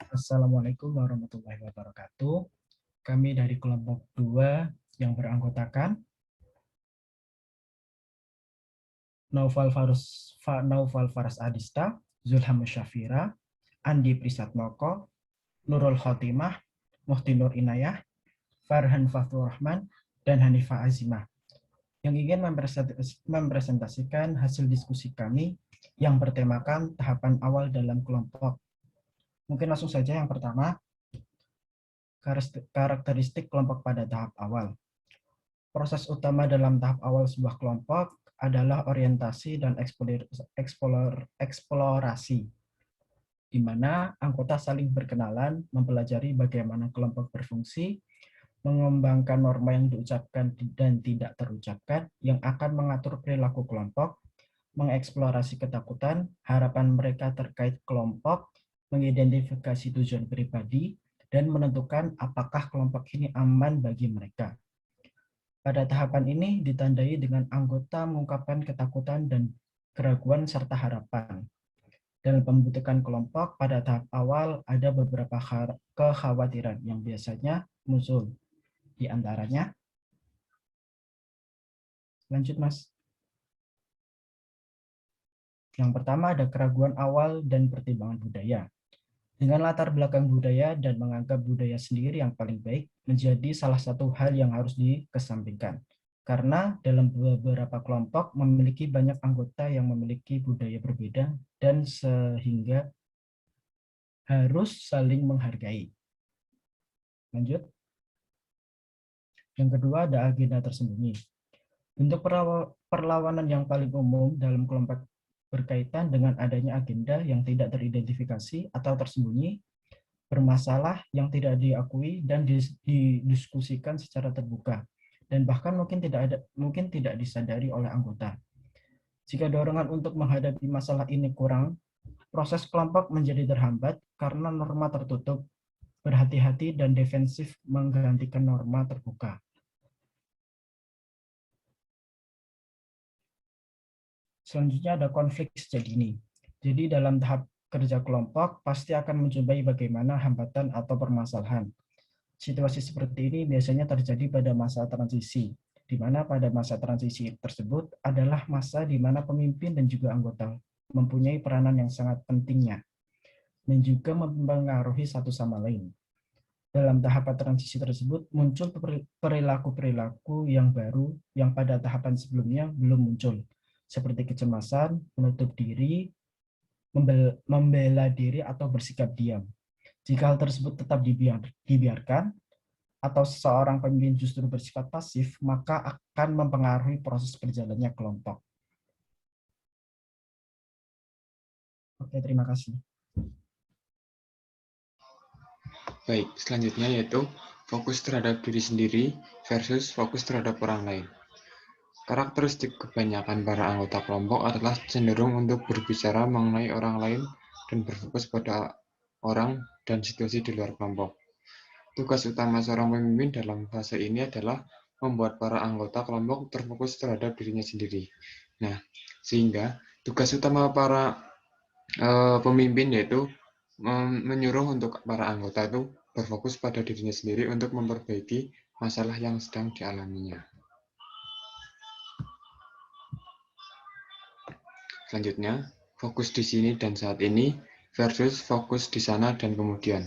Assalamualaikum warahmatullahi wabarakatuh. Kami dari kelompok 2 yang beranggotakan Naufal Faras Adista, Zulham Syafira, Andi Prisatmoko, Nurul Khotimah, Muhtinur Inayah, Farhan Fathur Rahman, dan Hanifah Azimah yang ingin mempresentasikan hasil diskusi kami yang bertemakan tahapan awal dalam kelompok. Mungkin langsung saja yang pertama, karakteristik kelompok pada tahap awal. Proses utama dalam tahap awal sebuah kelompok adalah orientasi dan eksplorasi, di mana anggota saling berkenalan, mempelajari bagaimana kelompok berfungsi, mengembangkan norma yang diucapkan dan tidak terucapkan yang akan mengatur perilaku kelompok, mengeksplorasi ketakutan, harapan mereka terkait kelompok, mengidentifikasi tujuan pribadi, dan menentukan apakah kelompok ini aman bagi mereka. Pada tahapan ini ditandai dengan anggota mengungkapkan ketakutan dan keraguan serta harapan. Dalam pembentukan kelompok pada tahap awal ada beberapa kekhawatiran yang biasanya muncul. Di antaranya, lanjut Mas. Yang pertama ada keraguan awal dan pertimbangan budaya. Dengan latar belakang budaya dan menganggap budaya sendiri yang paling baik menjadi salah satu hal yang harus dikesampingkan. Karena dalam beberapa kelompok memiliki banyak anggota yang memiliki budaya berbeda dan sehingga harus saling menghargai. Lanjut. Yang kedua ada agenda tersembunyi. Bentuk perlawanan yang paling umum dalam kelompok berkaitan dengan adanya agenda yang tidak teridentifikasi atau tersembunyi, bermasalah yang tidak diakui dan didiskusikan secara terbuka, dan bahkan mungkin tidak disadari oleh anggota. Jika dorongan untuk menghadapi masalah ini kurang, proses kelompok menjadi terhambat karena norma tertutup, berhati-hati dan defensif menggantikan norma terbuka. Selanjutnya ada konflik sejak dini. Jadi dalam tahap kerja kelompok pasti akan mencobai bagaimana hambatan atau permasalahan. Situasi seperti ini biasanya terjadi pada masa transisi, di mana pada masa transisi tersebut adalah masa di mana pemimpin dan juga anggota mempunyai peranan yang sangat pentingnya, dan juga mempengaruhi satu sama lain. Dalam tahapan transisi tersebut muncul perilaku-perilaku yang baru yang pada tahapan sebelumnya belum muncul, seperti kecemasan, menutup diri, membela diri, atau bersikap diam. Jika hal tersebut tetap dibiarkan, atau seseorang pemimpin justru bersifat pasif, maka akan mempengaruhi proses berjalannya kelompok. Oke, terima kasih. Baik, selanjutnya yaitu fokus terhadap diri sendiri versus fokus terhadap orang lain. Karakteristik kebanyakan para anggota kelompok adalah cenderung untuk berbicara mengenai orang lain dan berfokus pada orang dan situasi di luar kelompok. Tugas utama seorang pemimpin dalam fase ini adalah membuat para anggota kelompok terfokus terhadap dirinya sendiri. Nah, sehingga tugas utama para pemimpin yaitu menyuruh untuk para anggota itu berfokus pada dirinya sendiri untuk memperbaiki masalah yang sedang dialaminya. Selanjutnya, fokus di sini dan saat ini versus fokus di sana dan kemudian.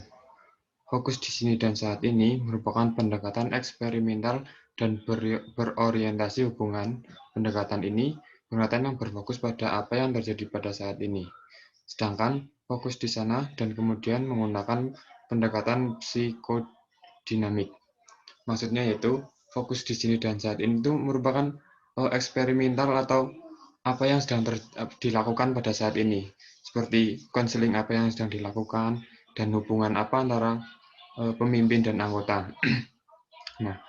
Fokus di sini dan saat ini merupakan pendekatan eksperimental dan berorientasi hubungan. Pendekatan ini yang berfokus pada apa yang terjadi pada saat ini. Sedangkan fokus di sana dan kemudian menggunakan pendekatan psikodinamik. Maksudnya yaitu fokus di sini dan saat ini itu merupakan eksperimental atau apa yang sedang dilakukan pada saat ini. Seperti konseling apa yang sedang dilakukan dan hubungan apa antara pemimpin dan anggota. Nah,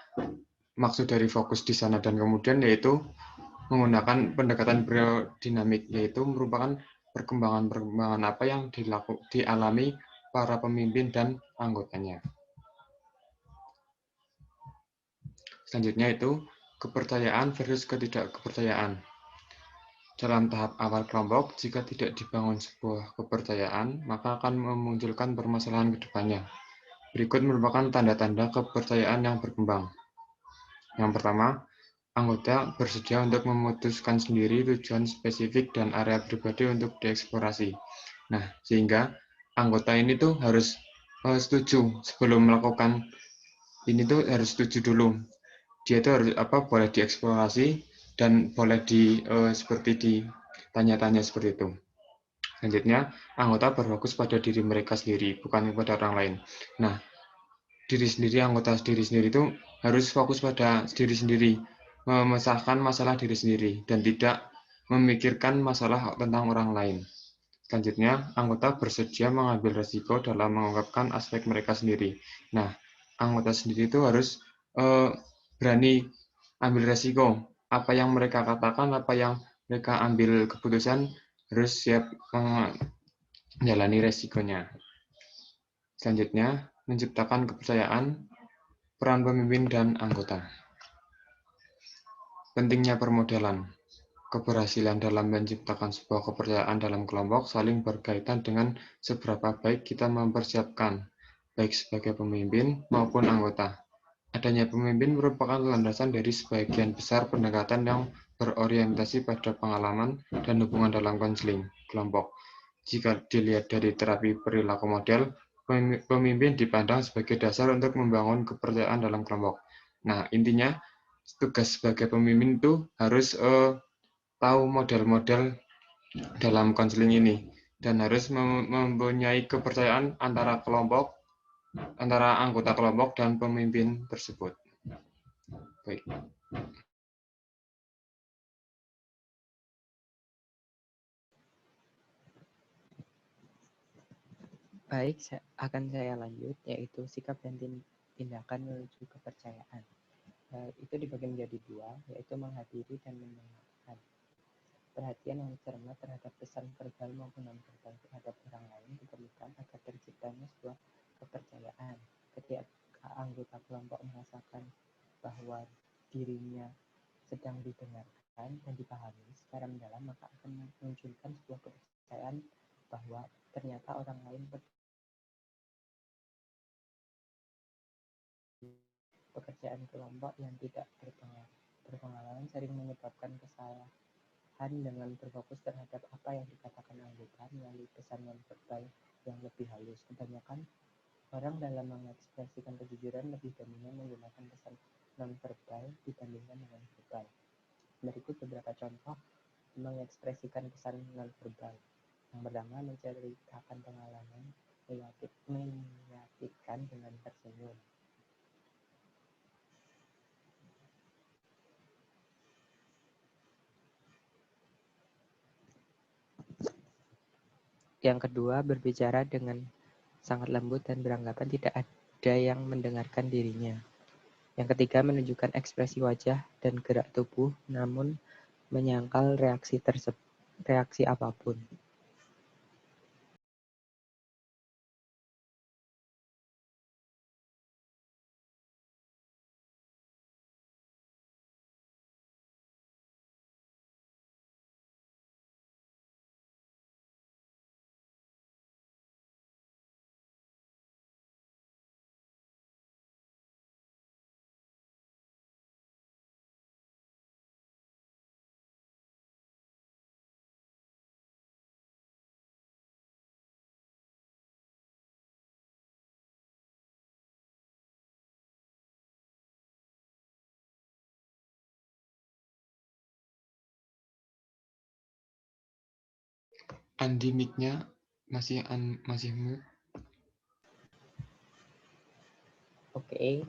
maksud dari fokus di sana dan kemudian yaitu menggunakan pendekatan biodinamik, yaitu merupakan perkembangan apa yang dialami para pemimpin dan anggotanya. Selanjutnya itu kepercayaan versus ketidakkepercayaan. Dalam tahap awal kelompok, jika tidak dibangun sebuah kepercayaan, maka akan memunculkan permasalahan ke depannya. Berikut merupakan tanda-tanda kepercayaan yang berkembang. Yang pertama, anggota bersedia untuk memutuskan sendiri tujuan spesifik dan area pribadi untuk dieksplorasi. Nah, sehingga anggota ini tuh harus setuju sebelum melakukan ini tuh harus setuju dulu. Dia tuh harus boleh dieksplorasi dan boleh seperti ditanya-tanya seperti itu. Selanjutnya, anggota berfokus pada diri mereka sendiri, bukan kepada orang lain. Nah, anggota diri sendiri itu harus fokus pada diri sendiri, memecahkan masalah diri sendiri, dan tidak memikirkan masalah tentang orang lain. Selanjutnya, anggota bersedia mengambil risiko dalam mengungkapkan aspek mereka sendiri. Nah, anggota sendiri itu harus berani ambil risiko. Apa yang mereka katakan, apa yang mereka ambil keputusan, harus siap menjalani resikonya. Selanjutnya, menciptakan kepercayaan, peran pemimpin dan anggota. Pentingnya permodalan. Keberhasilan dalam menciptakan sebuah kepercayaan dalam kelompok saling berkaitan dengan seberapa baik kita mempersiapkan, baik sebagai pemimpin maupun anggota. Adanya pemimpin merupakan landasan dari sebagian besar pendekatan yang berorientasi pada pengalaman dan hubungan dalam konseling kelompok. Jika dilihat dari terapi perilaku model, pemimpin dipandang sebagai dasar untuk membangun kepercayaan dalam kelompok. Nah, intinya tugas sebagai pemimpin itu harus tahu model-model dalam konseling ini dan harus mempunyai kepercayaan antara anggota kelompok dan pemimpin tersebut. Baik. Baik, akan saya lanjut, yaitu sikap dan tindakan menuju kepercayaan. Itu dibagi menjadi dua, yaitu menghadiri dan mendengarkan. Perhatian yang cermat terhadap pesan verbal maupun non-verbal terhadap orang lain diperlukan agar terciptanya sebuah kepercayaan. Ketika anggota kelompok merasakan bahwa dirinya sedang didengarkan dan dipahami secara mendalam, maka akan memunculkan sebuah kepercayaan bahwa ternyata orang lain pekerjaan kelompok yang tidak berpengalaman sering menyebabkan kesalahan dengan berfokus terhadap apa yang dikatakan anggota melalui pesan non-verbal yang lebih halus. Kebanyakan orang dalam mengekspresikan kejujuran lebih dominan menggunakan pesan non-verbal dibandingkan dengan verbal. Berikut beberapa contoh mengekspresikan pesan non-verbal. Yang pertama, menceritakan pengalaman menyakitkan dengan tersenyum. Yang kedua, berbicara dengan sangat lembut dan beranggapan tidak ada yang mendengarkan dirinya. Yang ketiga, menunjukkan ekspresi wajah dan gerak tubuh, namun menyangkal reaksi apapun. Andi mic-nya masih mute. Oke,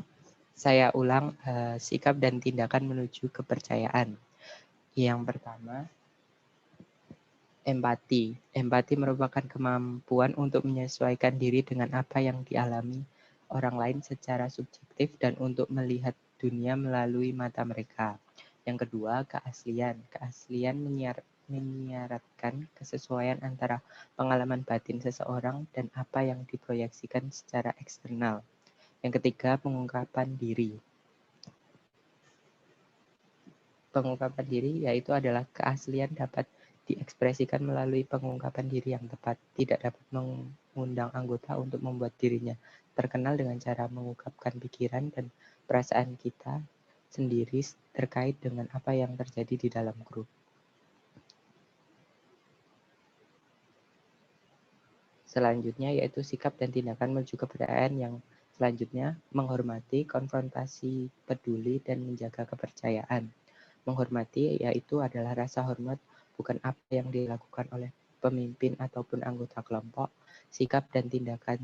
saya ulang sikap dan tindakan menuju kepercayaan. Yang pertama, empati. Empati merupakan kemampuan untuk menyesuaikan diri dengan apa yang dialami orang lain secara subjektif dan untuk melihat dunia melalui mata mereka. Yang kedua, keaslian. Keaslian menyiaratkan kesesuaian antara pengalaman batin seseorang dan apa yang diproyeksikan secara eksternal. Yang ketiga, pengungkapan diri. Pengungkapan diri yaitu adalah keaslian dapat diekspresikan melalui pengungkapan diri yang tepat, tidak dapat mengundang anggota untuk membuat dirinya terkenal dengan cara mengungkapkan pikiran dan perasaan kita sendiri terkait dengan apa yang terjadi di dalam grup. Selanjutnya yaitu sikap dan tindakan menuju kepercayaan yang selanjutnya menghormati, konfrontasi, peduli, dan menjaga kepercayaan. Menghormati yaitu adalah rasa hormat bukan apa yang dilakukan oleh pemimpin ataupun anggota kelompok. Sikap dan tindakan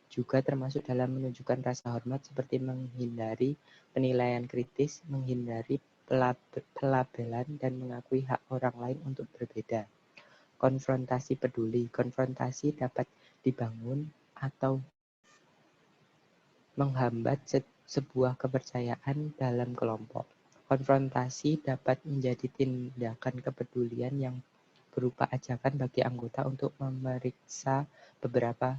juga termasuk dalam menunjukkan rasa hormat seperti menghindari penilaian kritis, menghindari pelabelan, dan mengakui hak orang lain untuk berbeda. Konfrontasi peduli. Konfrontasi dapat dibangun atau menghambat sebuah kepercayaan dalam kelompok. Konfrontasi dapat menjadi tindakan kepedulian yang berupa ajakan bagi anggota untuk memeriksa beberapa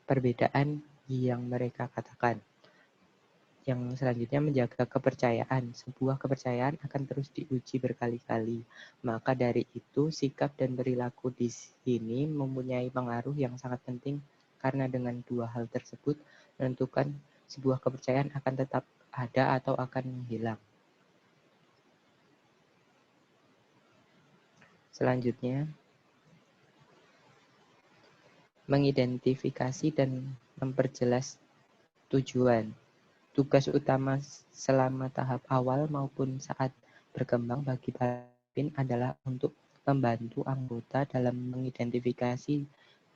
perbedaan yang mereka katakan. Yang selanjutnya menjaga kepercayaan. Sebuah kepercayaan akan terus diuji berkali-kali. Maka dari itu sikap dan perilaku di sini mempunyai pengaruh yang sangat penting karena dengan dua hal tersebut menentukan sebuah kepercayaan akan tetap ada atau akan menghilang. Selanjutnya, mengidentifikasi dan memperjelas tujuan. Tugas utama selama tahap awal maupun saat berkembang bagi pemimpin adalah untuk membantu anggota dalam mengidentifikasi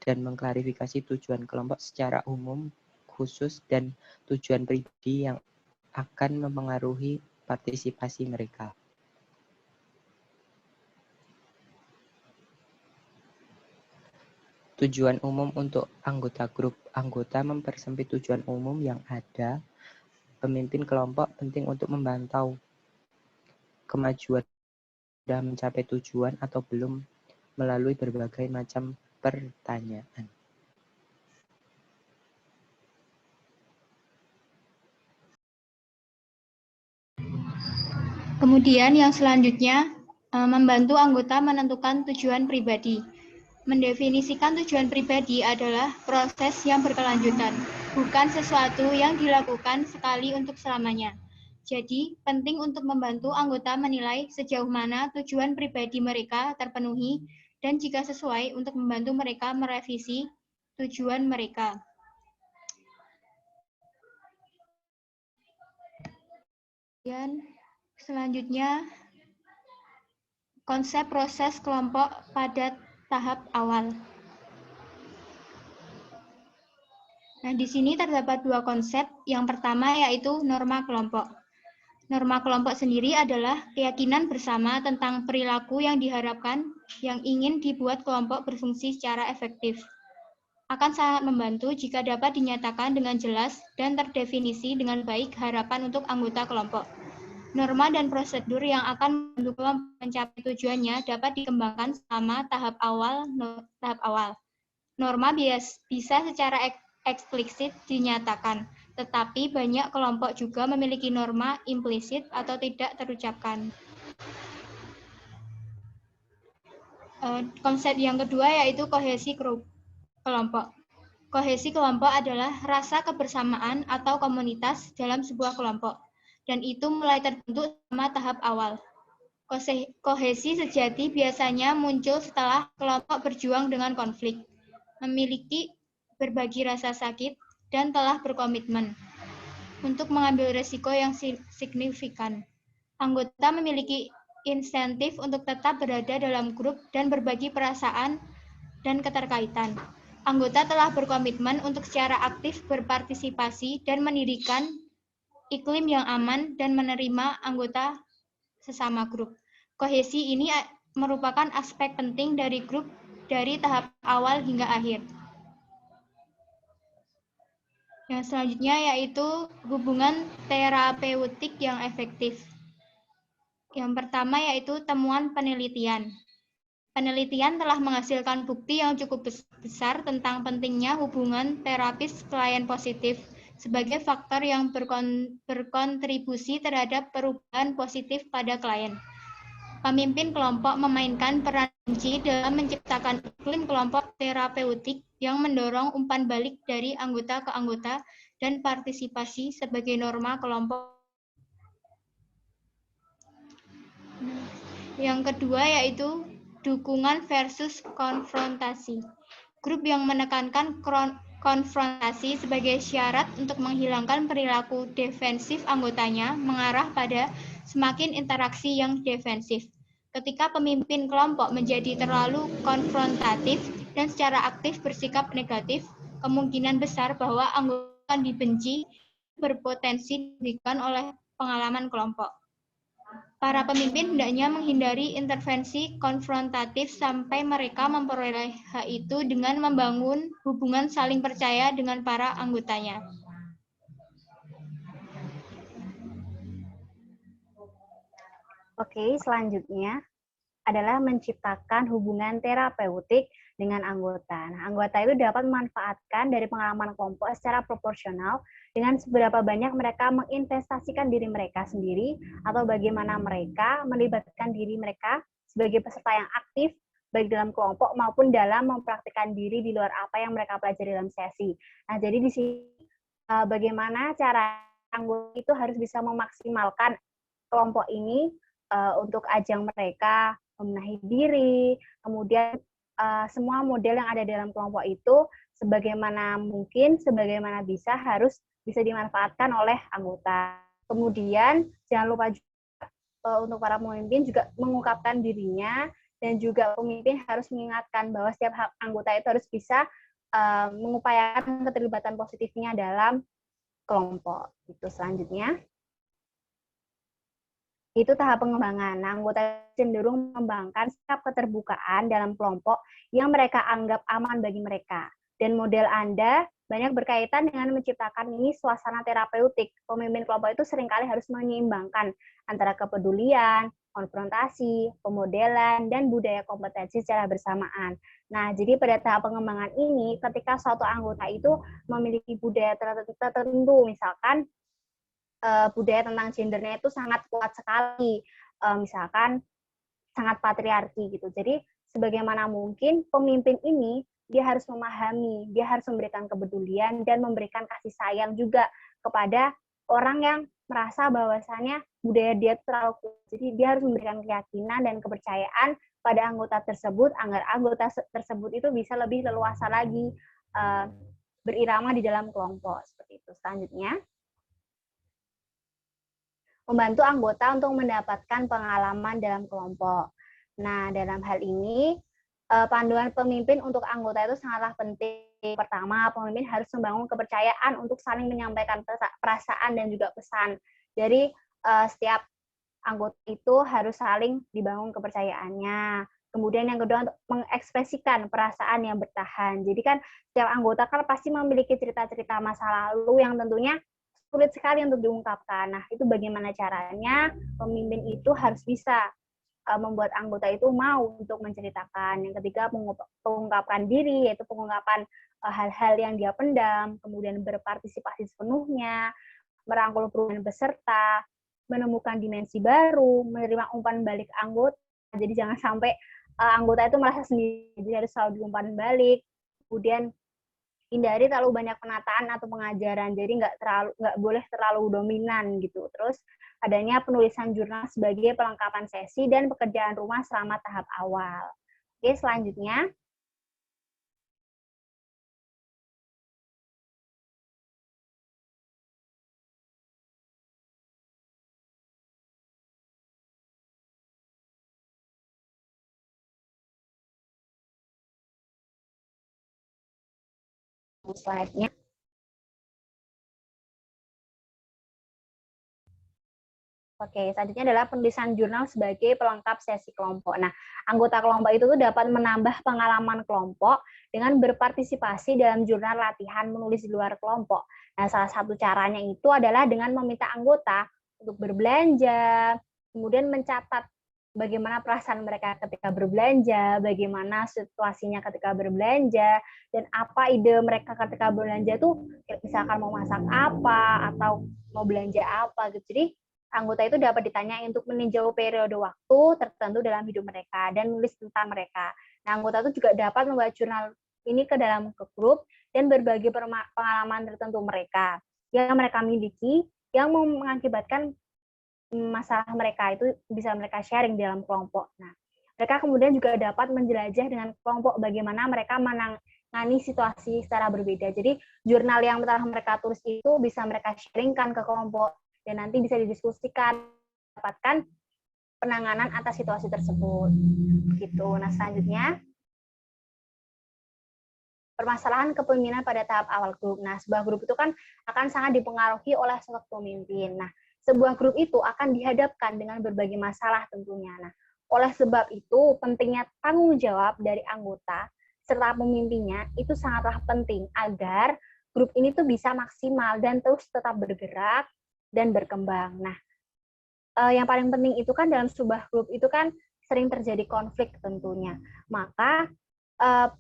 dan mengklarifikasi tujuan kelompok secara umum, khusus, dan tujuan pribadi yang akan mempengaruhi partisipasi mereka. Tujuan umum untuk anggota grup. Anggota mempersempit tujuan umum yang ada. Pemimpin kelompok penting untuk memantau kemajuan sudah mencapai tujuan atau belum melalui berbagai macam pertanyaan. Kemudian yang selanjutnya, membantu anggota menentukan tujuan pribadi. Mendefinisikan tujuan pribadi adalah proses yang berkelanjutan, bukan sesuatu yang dilakukan sekali untuk selamanya. Jadi, penting untuk membantu anggota menilai sejauh mana tujuan pribadi mereka terpenuhi dan jika sesuai untuk membantu mereka merevisi tujuan mereka. Dan selanjutnya, konsep proses kelompok pada tahap awal. Nah, di sini terdapat dua konsep. Yang pertama yaitu norma kelompok. Norma kelompok sendiri adalah keyakinan bersama tentang perilaku yang diharapkan yang ingin dibuat kelompok berfungsi secara efektif. Akan sangat membantu jika dapat dinyatakan dengan jelas dan terdefinisi dengan baik harapan untuk anggota kelompok. Norma dan prosedur yang akan membantu kelompok mencapai tujuannya dapat dikembangkan selama tahap awal. Norma bisa secara eksplisit dinyatakan, tetapi banyak kelompok juga memiliki norma implisit atau tidak terucapkan. Konsep yang kedua yaitu kohesi kelompok. Kohesi kelompok adalah rasa kebersamaan atau komunitas dalam sebuah kelompok, dan itu mulai terbentuk selama tahap awal. Kohesi sejati biasanya muncul setelah kelompok berjuang dengan konflik, memiliki berbagi rasa sakit, dan telah berkomitmen untuk mengambil risiko yang signifikan. Anggota memiliki insentif untuk tetap berada dalam grup dan berbagi perasaan dan keterkaitan. Anggota telah berkomitmen untuk secara aktif berpartisipasi dan mendirikan iklim yang aman dan menerima anggota sesama grup. Kohesi ini merupakan aspek penting dari grup dari tahap awal hingga akhir. Yang selanjutnya yaitu hubungan terapeutik yang efektif. Yang pertama yaitu temuan penelitian. Penelitian telah menghasilkan bukti yang cukup besar tentang pentingnya hubungan terapis klien positif sebagai faktor yang berkontribusi terhadap perubahan positif pada klien. Pemimpin kelompok memainkan peran kunci dalam menciptakan iklim kelompok terapeutik yang mendorong umpan balik dari anggota ke anggota dan partisipasi sebagai norma kelompok. Yang kedua yaitu dukungan versus konfrontasi. Grup yang menekankan konfrontasi sebagai syarat untuk menghilangkan perilaku defensif anggotanya mengarah pada semakin interaksi yang defensif. Ketika pemimpin kelompok menjadi terlalu konfrontatif dan secara aktif bersikap negatif, kemungkinan besar bahwa anggota akan dibenci berpotensi dirugikan oleh pengalaman kelompok. Para pemimpin hendaknya menghindari intervensi konfrontatif sampai mereka memperoleh hak itu dengan membangun hubungan saling percaya dengan para anggotanya. Oke, selanjutnya adalah menciptakan hubungan terapeutik dengan anggota. Nah, anggota itu dapat memanfaatkan dari pengalaman kelompok secara proporsional dengan seberapa banyak mereka menginvestasikan diri mereka sendiri atau bagaimana mereka melibatkan diri mereka sebagai peserta yang aktif baik dalam kelompok maupun dalam mempraktikkan diri di luar apa yang mereka pelajari dalam sesi. Nah, jadi di sini bagaimana cara anggota itu harus bisa memaksimalkan kelompok ini untuk ajang mereka membenahi diri, kemudian semua model yang ada dalam kelompok itu sebagaimana mungkin, sebagaimana bisa harus bisa dimanfaatkan oleh anggota. Kemudian jangan lupa juga untuk para pemimpin juga mengungkapkan dirinya dan juga pemimpin harus mengingatkan bahwa setiap anggota itu harus bisa mengupayakan keterlibatan positifnya dalam kelompok. Itu selanjutnya. Itu tahap pengembangan. Nah, anggota cenderung mengembangkan sikap keterbukaan dalam kelompok yang mereka anggap aman bagi mereka. Dan model Anda banyak berkaitan dengan menciptakan ini suasana terapeutik. Pemimpin kelompok itu seringkali harus menyeimbangkan antara kepedulian, konfrontasi, pemodelan, dan budaya kompetensi secara bersamaan. Nah, jadi pada tahap pengembangan ini, ketika suatu anggota itu memiliki budaya tertentu, misalkan budaya tentang gendernya itu sangat kuat sekali, misalkan sangat patriarki gitu. Jadi sebagaimana mungkin pemimpin ini dia harus memahami, dia harus memberikan kepedulian dan memberikan kasih sayang juga kepada orang yang merasa bahwasannya budaya dia terlalu kuat. Jadi dia harus memberikan keyakinan dan kepercayaan pada anggota tersebut agar anggota tersebut itu bisa lebih leluasa lagi berirama di dalam kelompok seperti itu. Selanjutnya, membantu anggota untuk mendapatkan pengalaman dalam kelompok. Nah, dalam hal ini, panduan pemimpin untuk anggota itu sangatlah penting. Pertama, pemimpin harus membangun kepercayaan untuk saling menyampaikan perasaan dan juga pesan. Jadi, setiap anggota itu harus saling dibangun kepercayaannya. Kemudian yang kedua, untuk mengekspresikan perasaan yang bertahan. Jadi kan, setiap anggota kan pasti memiliki cerita-cerita masa lalu yang tentunya sulit sekali untuk diungkapkan. Nah, itu bagaimana caranya pemimpin itu harus bisa membuat anggota itu mau untuk menceritakan. Yang ketiga, pengungkapan diri, yaitu pengungkapan hal-hal yang dia pendam, kemudian berpartisipasi sepenuhnya, merangkul perubahan peserta, menemukan dimensi baru, menerima umpan balik anggota. Jadi jangan sampai anggota itu merasa sendiri, jadi harus selalu diumpan balik. Kemudian hindari terlalu banyak penataan atau pengajaran, jadi nggak boleh terlalu dominan gitu. Terus adanya penulisan jurnal sebagai pelengkapan sesi dan pekerjaan rumah selama tahap awal. Oke, selanjutnya. Slide-nya. Oke, selanjutnya adalah penulisan jurnal sebagai pelengkap sesi kelompok. Nah, anggota kelompok itu tuh dapat menambah pengalaman kelompok dengan berpartisipasi dalam jurnal latihan menulis di luar kelompok. Nah, salah satu caranya itu adalah dengan meminta anggota untuk berbelanja, kemudian mencatat bagaimana perasaan mereka ketika berbelanja, bagaimana situasinya ketika berbelanja, dan apa ide mereka ketika berbelanja tuh misalkan mau masak apa, atau mau belanja apa gitu. Jadi anggota itu dapat ditanyai untuk meninjau periode waktu tertentu dalam hidup mereka dan menulis tentang mereka. Nah, anggota itu juga dapat membawa jurnal ini ke dalam grup dan berbagi pengalaman tertentu mereka yang mereka miliki yang mengakibatkan masalah mereka itu bisa mereka sharing di dalam kelompok. Nah, mereka kemudian juga dapat menjelajah dengan kelompok bagaimana mereka menangani situasi secara berbeda. Jadi jurnal yang telah mereka tulis itu bisa mereka sharingkan ke kelompok dan nanti bisa didiskusikan, dapatkan penanganan atas situasi tersebut. Gitu. Nah, selanjutnya permasalahan kepemimpinan pada tahap awal grup. Nah, sebuah grup itu kan akan sangat dipengaruhi oleh sosok pemimpin. Nah, sebuah grup itu akan dihadapkan dengan berbagai masalah tentunya. Nah, oleh sebab itu, pentingnya tanggung jawab dari anggota serta pemimpinnya itu sangatlah penting agar grup ini tuh bisa maksimal dan terus tetap bergerak dan berkembang. Nah, yang paling penting itu kan dalam sebuah grup itu kan sering terjadi konflik tentunya. Maka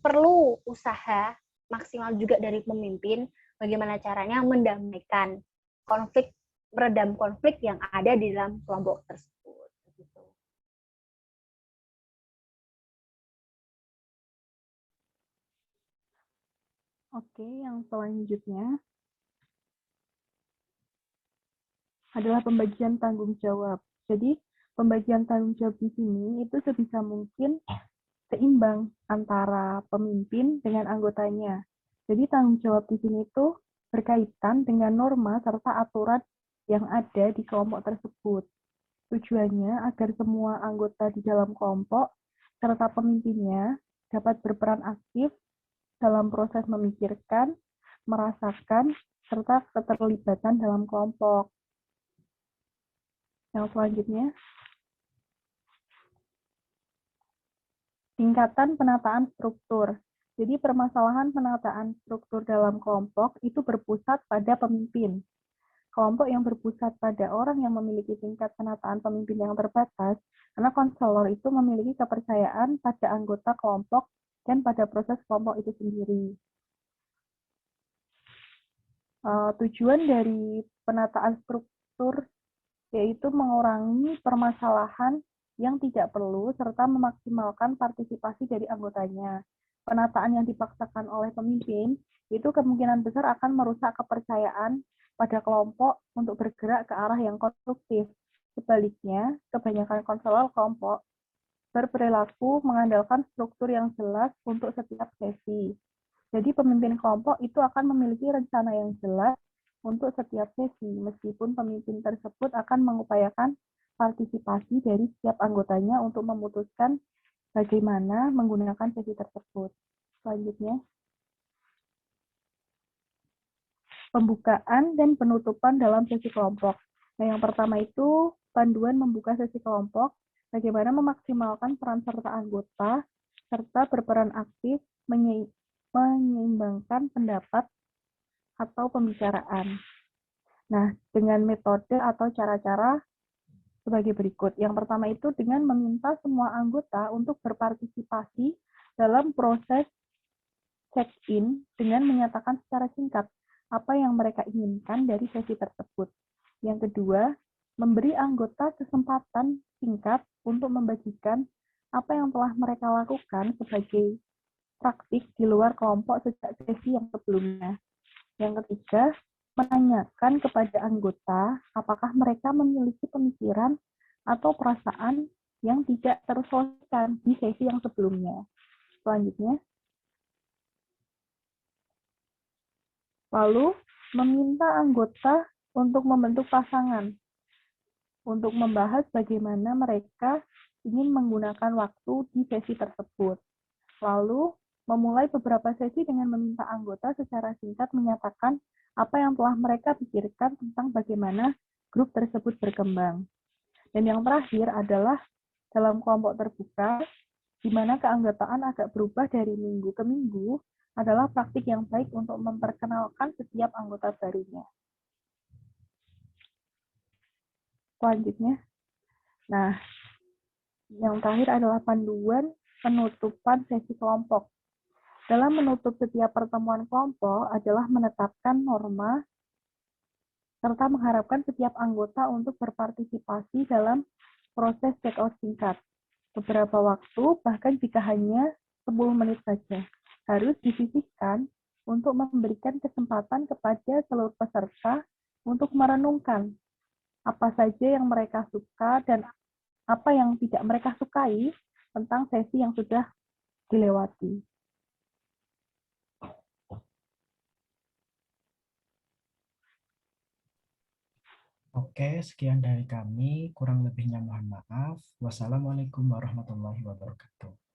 perlu usaha maksimal juga dari pemimpin bagaimana caranya mendamaikan konflik, meredam konflik yang ada di dalam kelompok tersebut. Gitu. Oke, yang selanjutnya adalah pembagian tanggung jawab. Jadi, pembagian tanggung jawab di sini itu sebisa mungkin seimbang antara pemimpin dengan anggotanya. Jadi tanggung jawab di sini itu berkaitan dengan norma serta aturan yang ada di kelompok tersebut. Tujuannya agar semua anggota di dalam kelompok serta pemimpinnya dapat berperan aktif dalam proses memikirkan, merasakan, serta keterlibatan dalam kelompok. Yang selanjutnya, tingkatan penataan struktur. Jadi permasalahan penataan struktur dalam kelompok itu berpusat pada pemimpin. Kelompok yang berpusat pada orang yang memiliki tingkat penataan pemimpin yang terbatas, karena konselor itu memiliki kepercayaan pada anggota kelompok dan pada proses kelompok itu sendiri. Tujuan dari penataan struktur yaitu mengurangi permasalahan yang tidak perlu, serta memaksimalkan partisipasi dari anggotanya. Penataan yang dipaksakan oleh pemimpin itu kemungkinan besar akan merusak kepercayaan pada kelompok untuk bergerak ke arah yang konstruktif. Sebaliknya, kebanyakan konselor kelompok berperilaku mengandalkan struktur yang jelas untuk setiap sesi. Jadi pemimpin kelompok itu akan memiliki rencana yang jelas untuk setiap sesi, meskipun pemimpin tersebut akan mengupayakan partisipasi dari setiap anggotanya untuk memutuskan bagaimana menggunakan sesi tersebut. Selanjutnya, pembukaan dan penutupan dalam sesi kelompok. Nah, yang pertama itu panduan membuka sesi kelompok, bagaimana memaksimalkan peran serta anggota, serta berperan aktif menyeimbangkan pendapat atau pembicaraan. Nah, dengan metode atau cara-cara sebagai berikut. Yang pertama itu dengan meminta semua anggota untuk berpartisipasi dalam proses check-in dengan menyatakan secara singkat apa yang mereka inginkan dari sesi tersebut. Yang kedua, memberi anggota kesempatan singkat untuk membagikan apa yang telah mereka lakukan sebagai praktik di luar kelompok sejak sesi yang sebelumnya. Yang ketiga, menanyakan kepada anggota apakah mereka memiliki pemikiran atau perasaan yang tidak terselesaikan di sesi yang sebelumnya. Selanjutnya, lalu meminta anggota untuk membentuk pasangan untuk membahas bagaimana mereka ingin menggunakan waktu di sesi tersebut. Lalu, memulai beberapa sesi dengan meminta anggota secara singkat menyatakan apa yang telah mereka pikirkan tentang bagaimana grup tersebut berkembang. Dan yang terakhir adalah dalam kelompok terbuka, di mana keanggotaan agak berubah dari minggu ke minggu, adalah praktik yang baik untuk memperkenalkan setiap anggota barunya. Selanjutnya, nah, yang terakhir adalah panduan penutupan sesi kelompok. Dalam menutup setiap pertemuan kelompok adalah menetapkan norma serta mengharapkan setiap anggota untuk berpartisipasi dalam proses check-out singkat. Beberapa waktu, bahkan jika hanya 10 menit saja, harus disisihkan untuk memberikan kesempatan kepada seluruh peserta untuk merenungkan apa saja yang mereka suka dan apa yang tidak mereka sukai tentang sesi yang sudah dilewati. Oke, sekian dari kami. Kurang lebihnya mohon maaf. Wassalamualaikum warahmatullahi wabarakatuh.